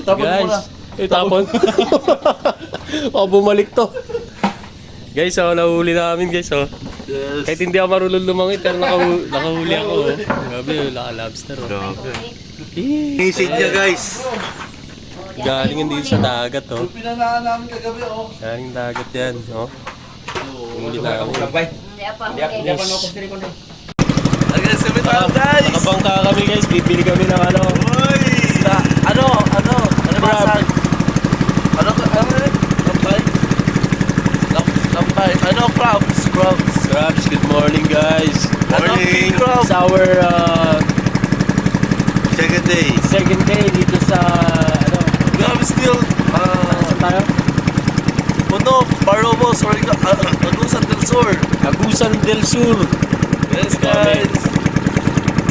Guys, itapon. Baka bumalik to. Guys, nahuli namin guys, oh. Yes. Kahit hindi ako marunong lumangit, pero nakahuli ako, oh. Grabe, laka-lobster, oh. Grabe. Isig niya guys. Galing dito sa dagat, oh. Pinanaan namin kagabi, oh. Galing dagat yan, oh. Huli na ako. Hindi pa nakapagtiri ko na. Again, sabi tayo, guys. Nakabangka kami guys, bibili kami ng ano. Uy! Ano ba Crab. saan? Ano Lampay. Ano, crabs? Crabs, good morning guys. Morning. Crab. It's our Second day. second day dito sa, ano, Crab still, saan tayo? Parobo, sorry ka, Agusan del Sur. Agusan del Sur. Yes, guys.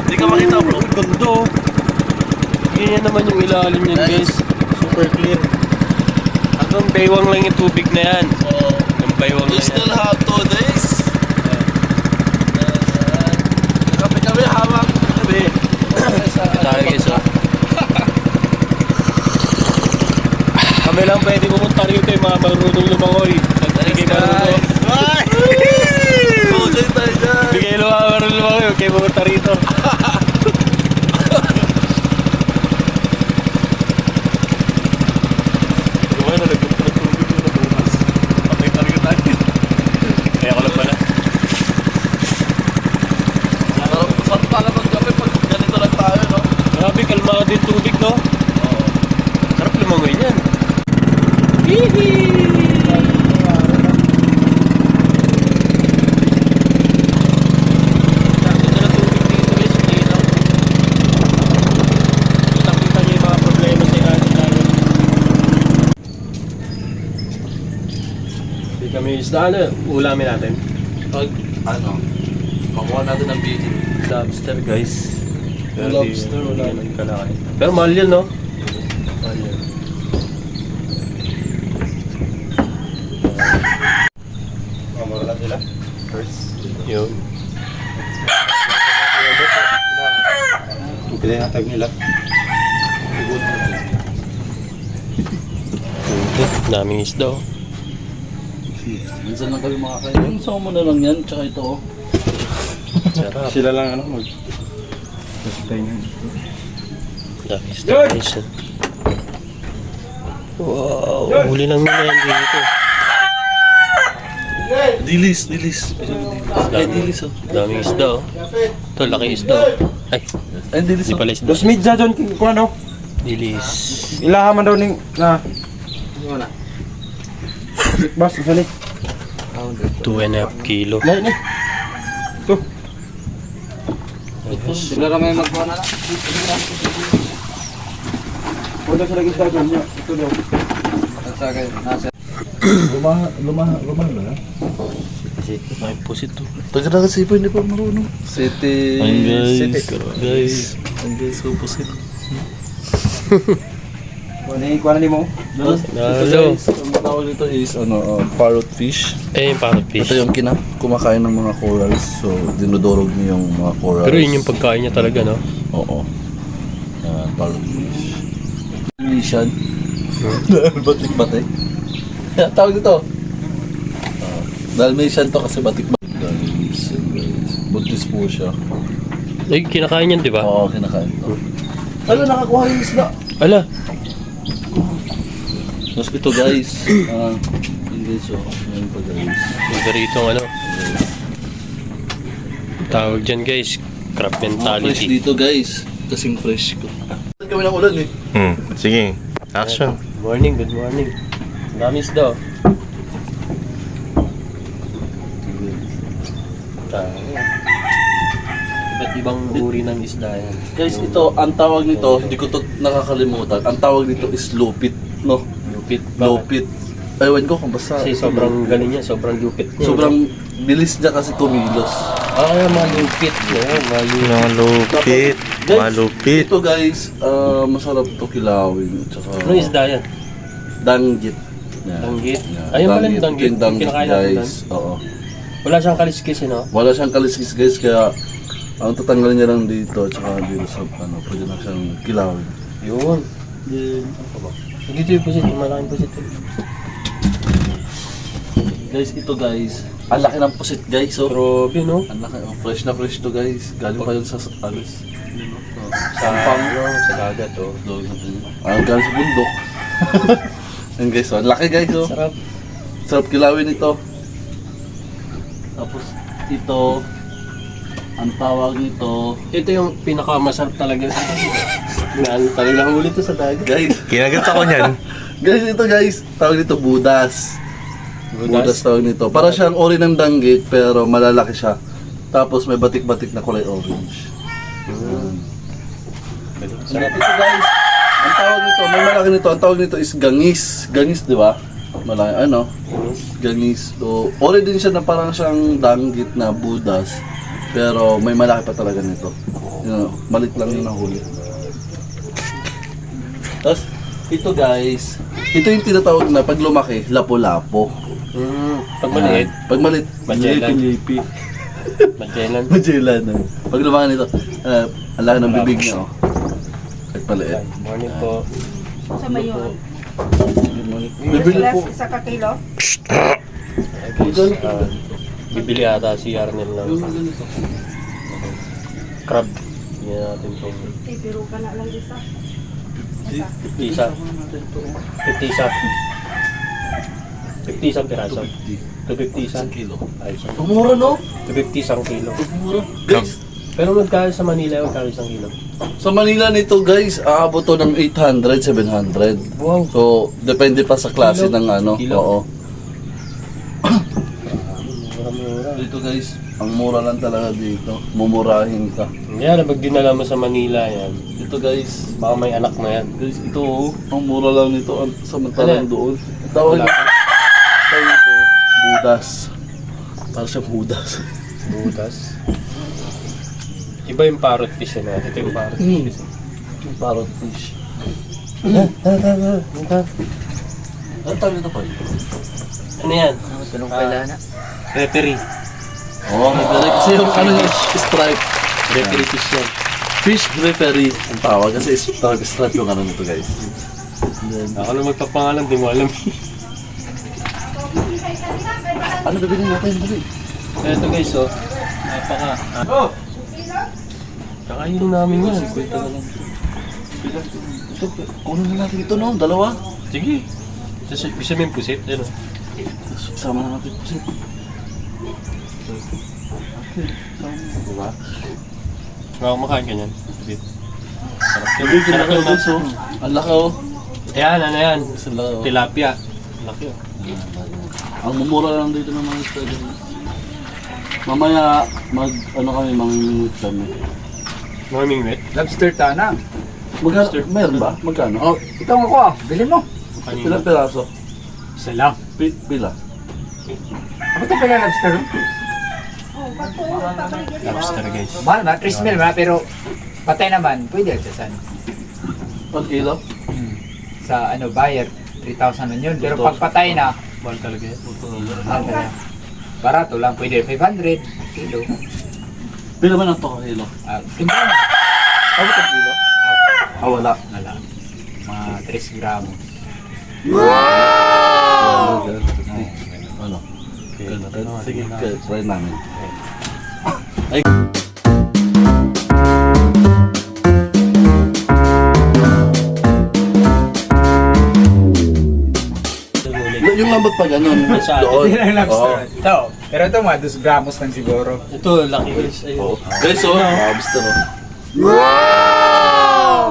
Hindi ka makita, bro. Uy, ganda, oh. Ganyan naman yung ilalim niyan guys. Super clear. Hanggang baywang lang yung tubig na yan. Hanggang baywang We lang yan. still have 2 days. Kami hawak kami. Tayo guys, oh. Kami lang pwede pumunta rito yung mga marunong lumangoy. Hindi kayo marunong. Go, join tayo dyan. Hindi kayo marunong lumangoy, huwag kayo pumunta rito. Gawin na, nagpunta ng tubig yun na bukas. Patay talaga tayo. Kaya ko lang pala. Saan pala magkami pag ganito lang tayo, no? Grabe, kalmado yung tubig, no? Sarap lumangoy yan. Hihi! Kami isda, ano, ulamin natin. Pag, makuha natin ng video. Lobster, guys. Lobster, wala. Ganun kalaki. Pero mahal yan, no? Mahal yan. Mamara lang sila. First. Yun. Pinatag nila. Daming isda, oh. Minsan lang kami makakain. Yung sama mo na lang yan, tsaka ito, oh. Sarap. Sila lang ano mag. Tapos yan. Daming isda, guys. Wow, huli lang nila yan dito. Dilis. Dilis, oh. Daming isda, oh. Ito, laki isda, oh. Ay, Ay, dilis, hindi oh. pala isda. Dos midja John kung ano? Dilis. Ilaha man daw ning na. Bas, sali. 2.5 kilo. Lain ni. Tu. Sila kami magkuha na lang. Wala sa lagi sa niya. Ito daw. Lumaha ba? May pusit, to. Taga na kasi po, hindi pa marunong. City. Guys, so pusit. Kuha na ni mo. Hello. Ang tawag dito is parrot fish. Eh, yung parrot fish. Ito yung kumakain ng mga corals. So, dinudurog niya yung mga corals. Pero yun yung pagkain niya talaga, no? Oo. Parrot fish. Mission. Batik-batik. Tawag dito. Dalmatian to kasi batik-batik. Guys. Buntis po siya. Ay, kinakain yan, di ba? Oo, kinakain to. Ano, nakakuha yung isda. Ala, Tapos ito guys. Guys, oh. Ayan pa guys. margarito ang ano. Tawag dyan, guys. Crab Fresh mentality. dito guys. Kasing fresh ko. Gawin ng ulan eh. Sige. Action. Good morning, good morning. Dami isda, oh. Iba't ibang uri ng isda yan. Guys, ito, ang tawag nito, hindi ko to nakakalimutan. Ang tawag nito is lupit, no? Lupit. Lupit. Ewan ko kung basta. Kasi sobrang galing niya, sobrang lupit niya. Sobrang bilis niya kasi kumilos. malupit. Malupit. Guys, Malupit. ito guys, masarap to kilawin. Tsaka Ano isda yan? danggit. Yan. Danggit? Yan, Ayun pala yung danggit. Ito yung danggit Kinakain natin guys. Oo. Wala siyang kaliskis, no? Wala siyang kaliskis guys, kaya ang tatanggalin niya lang dito, tsaka dito sa pwede na siyang kilawin. Yun. Dito yung pusit, malaking pusit. Guys, ito guys. Ang laki ng pusit guys, oh. Grabe, no? Ang laki, oh. Fresh na fresh to guys. Galing pa yun sa alis. Sa, sa dagat, oh. Galing sa bundok. Yan guys, oh. Ang laki guys, oh. Sarap. Sarap kilawin ito. Tapos ito, ang tawag nito, Ito yung pinakamasarap talaga. Talagang ulit to sa dagat. guys. Kinagat ako niyan. Guys, ito guys, tawag nito budas. Budas tawag nito. Para siyang ori ng danggit pero malalaki siya. Tapos may batik-batik na kulay orange. Sarap. Ito guys, ang tawag nito, may malaki nito, ang tawag nito is gangis. Gangis, di ba? Malaki, ano? Gangis. So, ori din siya na parang siyang danggit na budas. Pero may malaki pa talaga nito. Malit lang yung nahuli. Tapos, ito guys, ito yung tinatawag na pag lumaki, lapo-lapo. Pag maliit, Pag malit, Magellan. lipi. Magellan. Magellan. Pag lumaki nito, ang laki ng bibig niya. Oh. Pag maliit. Morning po. Sa mayon. Bibili po. Isa ka kilo? Bibili ata si Arnel ng crab. Hindi natin itong Biro ka na lang isa. 50 isa. 50 isa. 50 isang piraso. 250 isa. Isang kilo. Ay, isang. Pumura no? 250 isang kilo. Pumura. Guys, Pero magkano sa Manila, magkano isang kilo? sa Manila nito guys, aabot to ng 800, 700. Wow. So, depende pa sa klase Kilo? ng ano. Kilo? Oo. Mura-mura. Dito guys, ang mura lang talaga dito. Mumurahin ka. Yan, pag dinala mo sa Manila yan, Ito guys, baka may anak na yan. guys, ito oh, ang mura lang nito samantalang Ano? doon. Tawag Wala. ito, budas. Para siyang budas. Butas. Iba yung parrot fish yan. Ito yung parrot fish. Yung parrot fish. Ano Ano tawag nito pa? yan? Tanong kailangan. Referee. Oo, kasi yung ano yung stripe. Referee fish yan. Fish referee ang tawag kasi stripe yung ano nito guys. Ako na magpapangalan, di mo alam. Ano bibili natin? Bili. Ito guys, oh. Napaka. Kakainin namin yan. Kwenta na lang. Ito, kunin na natin ito no, dalawa. Sige. Bisa mo yung pusit. Yan, oh. Sama na natin kasi. Diba? Baka kumakain ka niyan. Sarap Hindi, yun. Sarap yun, guys oh. Ang laki oh. Ayan, ano yan? Ang laki oh. Tilapia. Laki, oh. Ang mumura lang dito ng mga isda dito. Mamaya manginginig kami. Morning, wet. Lobster tanang. Magkano? Meron ba? Magkano? Oh, ito ako ah. Bili mo. Pilang piraso? Isa lang. Pila? Ano ito pala lobster? Lobster, guys. Mahal na, 3 mil ba? Pero patay naman. Pwede sa san. 1 kilo? Sa ano, buyer. 3,000 man yun. Pero pag patay na, Mahal talaga yan. barato lang. Pwede 500 kilo. Pila man ang 2 kilo? Timbang. Abot ang kilo? Wala. Wala. Mga 3 gramos. Wow! Ano? Sige, try namin. Ay. Yung lambot pa ganun, Sa doon. Hindi lang Oo. lobster. Ito. Pero ito mga 2 gramos lang siguro. Ito, laki, guys. Ayun. Oo. Guys, oh, lobster oh. Wow!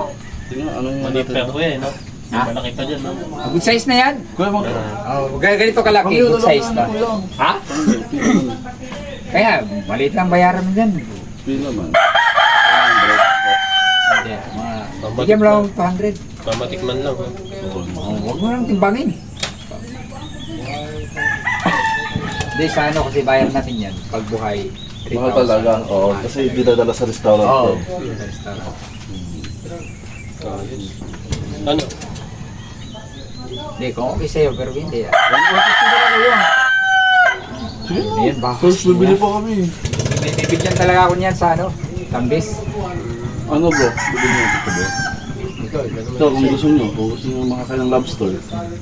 Tingnan, ano yung Maliit pa ko eh, no? Ha? Malaki pa dyan, no? Good size na yan. Kuya mo. Oh, ganito kalaki. Good size na. Ha? Kaya, maliit lang bayaran mo dyan. Pila man. Hindi, bigyan mo lang 200. Pamatikman lang, ha? Oh, huwag mo lang timbangin. Hindi, sa ano kasi bayar natin yan. Pag buhay, 3,000. Mahal talaga. Oo, kasi dinadala sa restaurant Oo. ko. Ano? Hindi, kung okay sa'yo, pero hindi. Sige. Hindi yan, baka First, bibili pa kami. May bibigyan talaga ako niyan sa ano, tambis. Ano bro? Bibili mo dito bro? Ito, kung gusto nyo makakain ng lobster.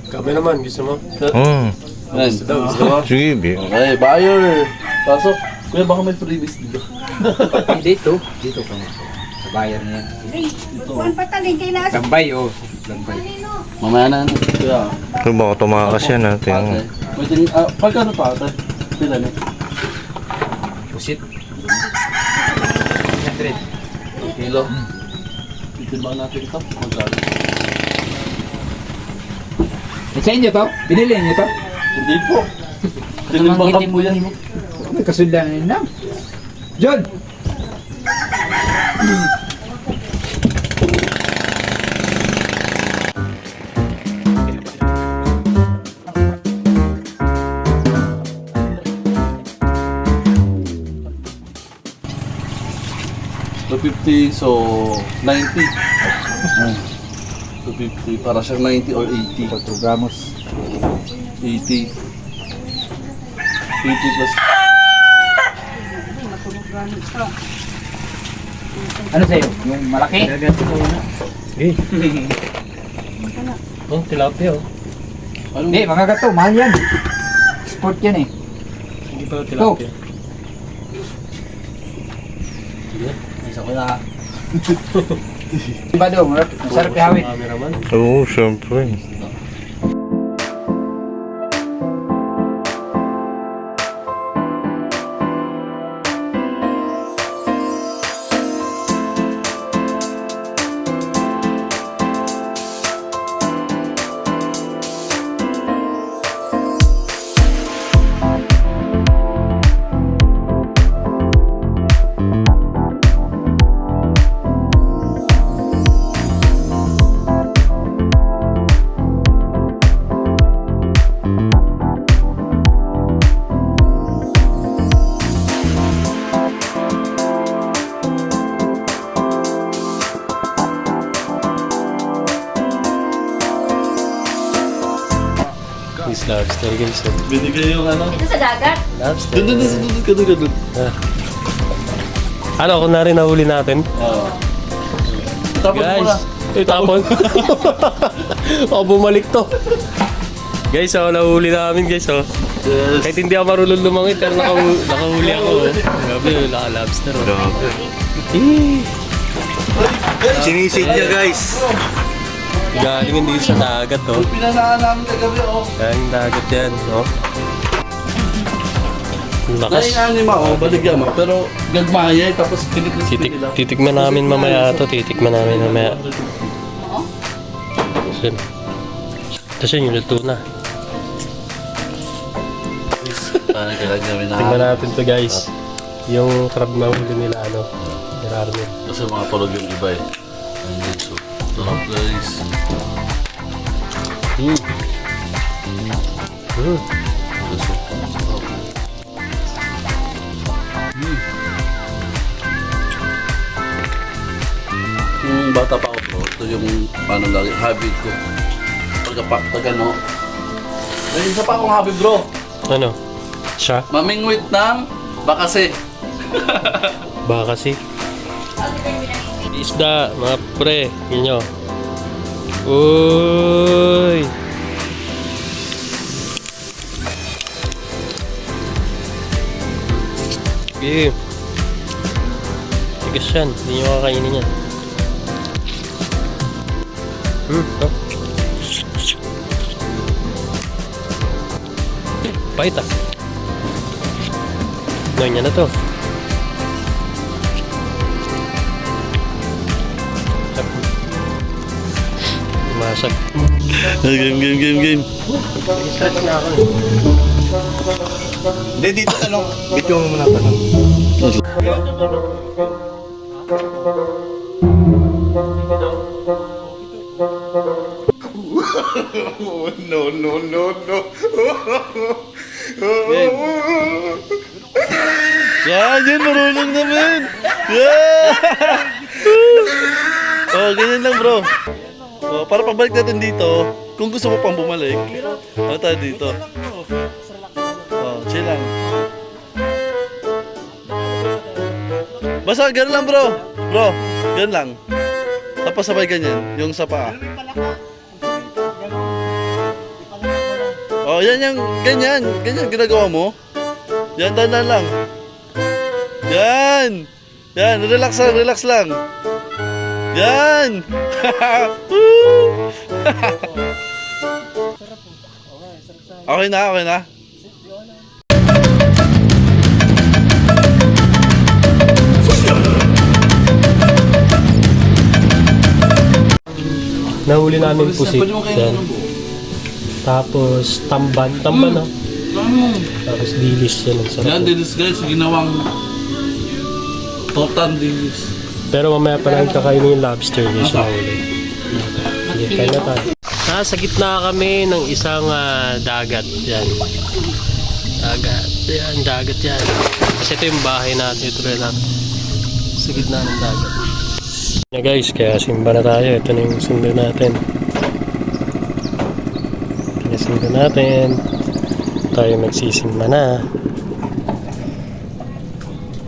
Kami naman, gusto mo? Hmm. Ayan, gusto mo? Sige, be. Okay, buyer! Pasok. Kuya, baka may freebies dito. Dito. Dito ka na. Sa bayan niya. Kuhan patalin kay nasa. Lambay, oh. Lambay. Mamaya na. Kuya. Ito baka tumakas yan natin. Ate. Wait, pagkano pa ate? Pila na? Pusit. 100. Kilo. Titimbang natin ito. Magkano? Sa inyo to? Binili niyo to? Hindi po. Tinimbang po yan. May kasundanan na. John! $250, so 90. 250, para siyang 90 or 80. 4 gramos. 80. 80 plus. Ano sa'yo? Yung malaki? Eh. Oh, tilapia oh. Ano? Hindi, mga gato. Mahal yan. Sport yan eh. Hindi pa tilapia. Isa ko na. Diba doon? Masarap ihawin. Cameraman. Oo, syempre. This lobster guys. Binigay yung ano. Ito sa dagat. Lobster. Doon. Ano, kung na rin nahuli natin? Oo. Tapos Guys, muna. tapon. O, bumalik to. Guys, oh, nahuli namin guys, oh. Yes. Kahit hindi ako marunong lumangit, pero nakahuli ako, oh. Grabe, naka-lobster, oh. Grabe. Eh, Sinisid niya, guys. galing hindi sa dagat, oh. Pinanaan namin kagabi, oh. Galing dagat yan, oh. Lakas. Nainanima, oh. Baligyan mo. Pero gagmaya, tapos kinikrispy nila. Titikman namin mamaya ito, titikman namin mamaya. Tapos yun, yung luto na. Parang kailangan namin na. Tingnan natin to guys. Yung crab na huli nila, ano, Gerardo. Kasi mga tulog yung iba eh. Ayun, so, sarap guys. So, sarap. Yung bata pa ako bro, ito yung ano lagi, habit ko. Pagka no. May isa pa akong habit bro. Ano? Siya? Mamingwit ng bakase. Baka kasi. Isda, mga pre, yun nyo. Uy! Okay. Tigas yan, hindi nyo kakainin yan. Oh. Pahit ah. Ngayon niya na to. Masag. Game. Start na ako. Hindi, dito tanong. Dito mo muna tanong. Yan, marunong naman. Yeah! Oh, ganyan lang bro. Oh, para pabalik natin dito, kung gusto mo pang bumalik, ano tayo dito? Oh, chill lang. Basta ganun lang bro. Bro, ganun lang. tapos sabay ganyan, yung sa paa. Oh, yan yung ganyan ginagawa mo. Yan, dandan lang. Yan. Yan, relax lang. Yan. Okay na. Nahuli namin pusit. Yan. Tapos tamban no? Tapos dilis yan. Ang sarap. Yan, dilis guys, ginawang total dilis. Pero mamaya pa lang kakainin yung lobster guys. Nahuli. Sige, kain na tayo. Sa gitna kami ng isang dagat. Yan. Dagat yan. Kasi ito yung bahay natin. Ito rin natin. Sa gitna ng dagat. Na guys, kaya simba na tayo. Ito na yung sundo natin. Kaya simba natin. Tayo magsisimba na.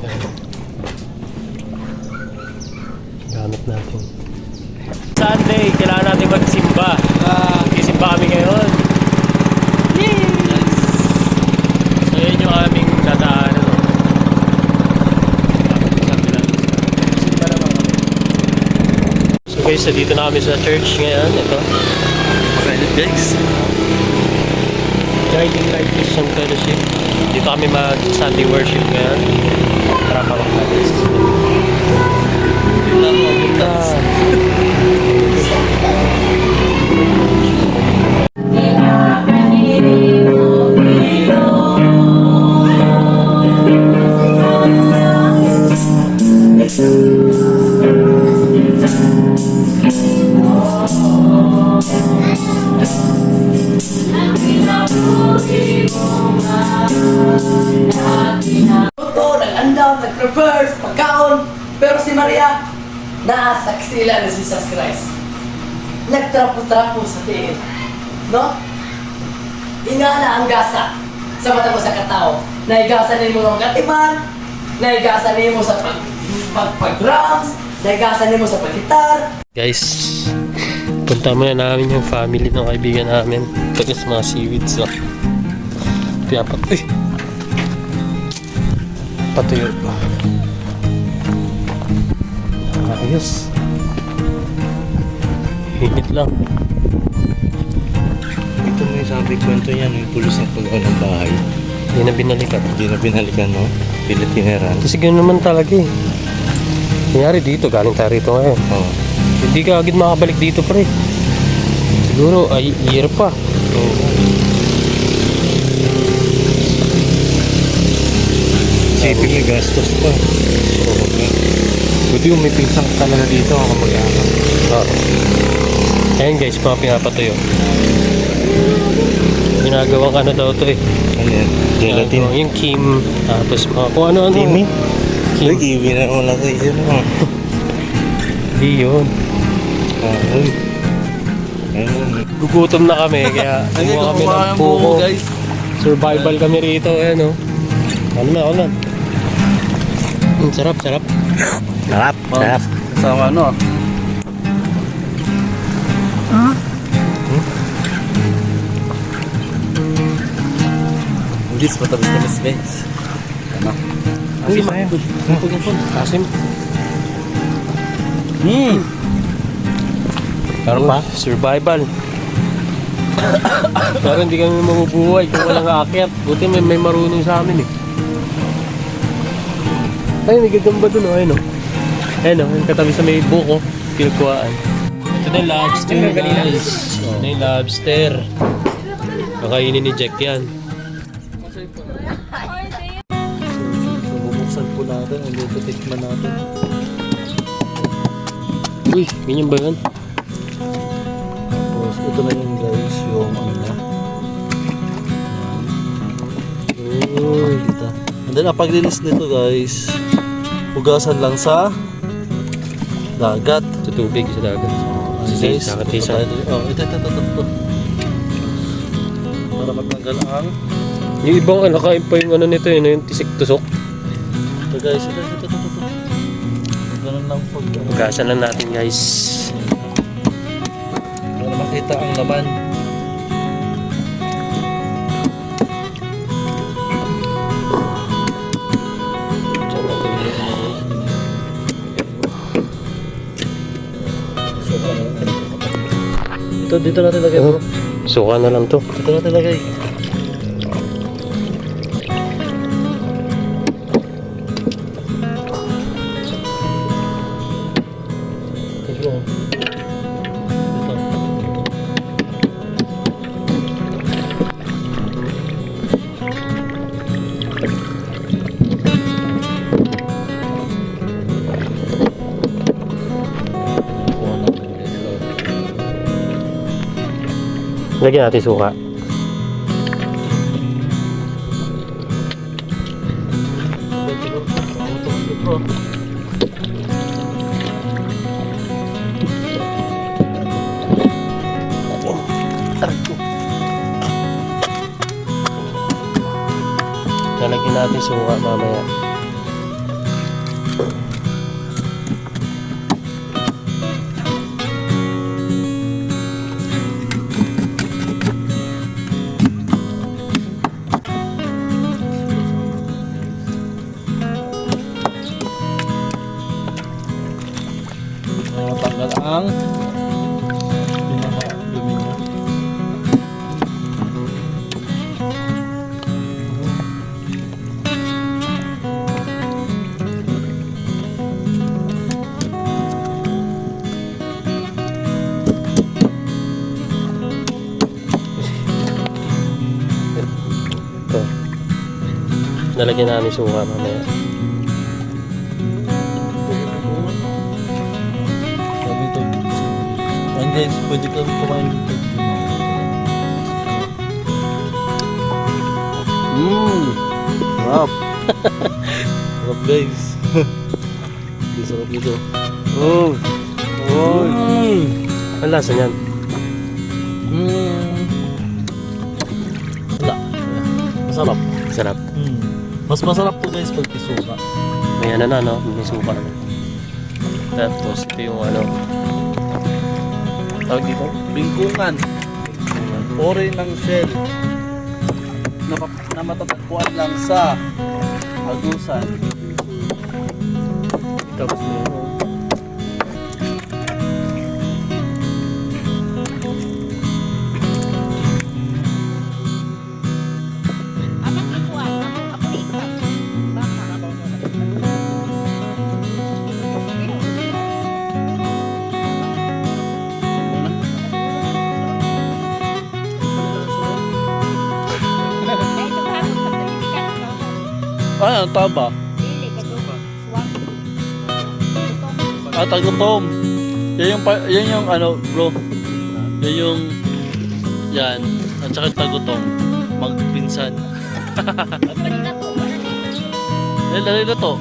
Yan. Gamit natin. Sunday, kailangan natin magsimba. Magsisimba kami ngayon. Yes! So yun yung aming dadaanan. So guys, dito na kami sa church ngayon. Ito. Okay, guys. Guiding Light Christian Fellowship. Dito kami mag-Sunday worship ngayon. Para makapagpagis. Nag-reverse, pagkaon, pero si Maria, naasaksila ni Jesus Christ. Nagtrapo-trapo sa tiil. No? Ingana ang gasa sa mata mo sa katao. Naigasan niyo mga magatiman, naigasan niyo sa pag-drums, naigasan niyo sa pag-gitar. Guys, punta muna namin yung family ng kaibigan namin. Tagas mga seaweeds. So. Piyapat. Uy! Patuyo pa. Ayos. Hinit lang. Ito mo yung sabi kwento yan, yung pulis ng pag-aon ng bahay. Hindi na binalikan. Hindi na binalikan, no? Pilitineran. Kasi gano'n naman talaga eh. Nangyari dito, galing tayo rito ngayon. Oo. Hindi ka agad makabalik dito pre. Siguro ay year pa. Sipin may gastos pa. Oo. Buti yung may pinsang talaga dito ako mag-aama. Oo. Ayan guys, mga pinapatuyo. Ginagawang ano daw to eh. Ano yan? Gelatin. Ginagawang yung Kim. Tapos mga kung ano-ano. Kimi? Kim. Uy, kiwi na wala sa iyo, no? Hindi yun. Uy. Ayun. Gugutom na kami kaya kumuha kami ng buko. guys. Survival kami rito. Ayan o. Ano na. Sarap. Sarap. Sama ano? This matamis guys. Ano? Uy, asim. Pero pa, survival. Pero hindi kami mabubuhay kung walang aakyat. Buti may marunong sa amin eh. Ay, may gagamba dun o. Ayun o. Ayun o, yung katabi sa may buko. Kinukuhaan. Ito na yung lobster guys. Ito na yung lobster. Kakainin ni Jack yan. Bubuksan po natin, hindi ito tikman natin. Uy, ganyan ba yun? Tapos ito na yung guys, yung ano na. Uy. Dito. And then, ang paglinis nito guys, hugasan lang sa dagat. Sa tubig, sa dagat. Okay, guys, nakatisa. ito. Para matanggal ang Yung ibang nakain pa yung ano nito yun, yung tisik-tusok. ito guys, ito. Ganun lang pag Hugasan lang natin guys. makita ang laman. Dito natin lagay bro. Suka na lang to. Dito natin lagay. Dito. Lagyan natin suka. Lalagyan natin suka mamaya. Tanggal ang pinaka-dumi niya. Ito. Lalagyan namin suka mamaya. Sabi ito. Ayan guys, pwede kami kumain dito. Sarap. Sarap guys. Sarap dito. Oh. Oh. Ang lasa niyan. Wala. Masarap. Sarap. Mas masarap to guys pag tisuka. May ano na, no? May suka na. Tapos ito yung ano. Tawag dito? Bingkungan. Ore ng shell. Na matatagpuan lang sa Agusan. Tapos may Abang ikuan, ako ikat. Baka. Dahil ito pa ako sa politikan, no? Ay, ang taba. Dili, kadugo. Swak. Tutong. Tagutom. Yan yung ano, bro. Yan yung yan. At saka tagutom. Magpinsan. Ito ba nila to? Wala nila. Lalagay ko to.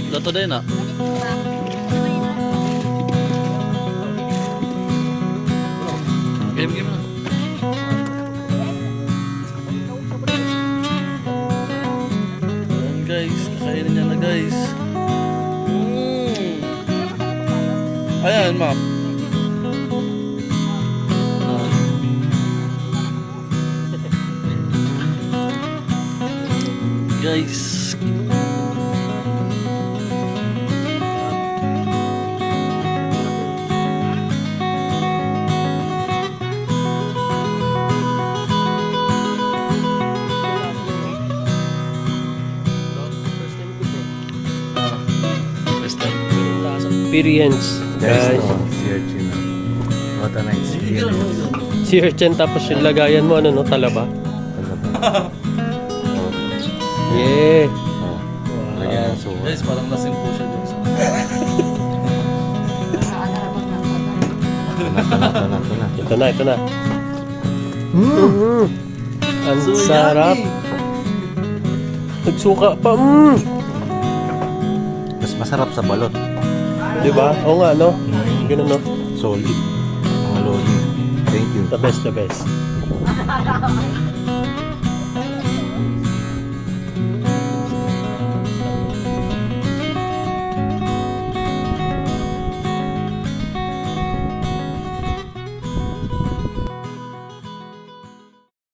Lato din ah. Ganito ba? Ano ba nila? Game na. Ayan guys, kakainin niya na guys. Ayan ma'am. Guys. First time. experience. Guys. Si Urchin. What an experience. Si Urchin tapos yung lagayan mo, ano no? Talaba. Yeah. Lagyan ng suka. Guys, parang lasing po siya guys. Ito na, ito na. Ang sarap. Nagsuka pa. Mas masarap sa balot. Diba? Oo nga, no? Ganun, no? Solid. Mga loli. Thank you. The best, the best.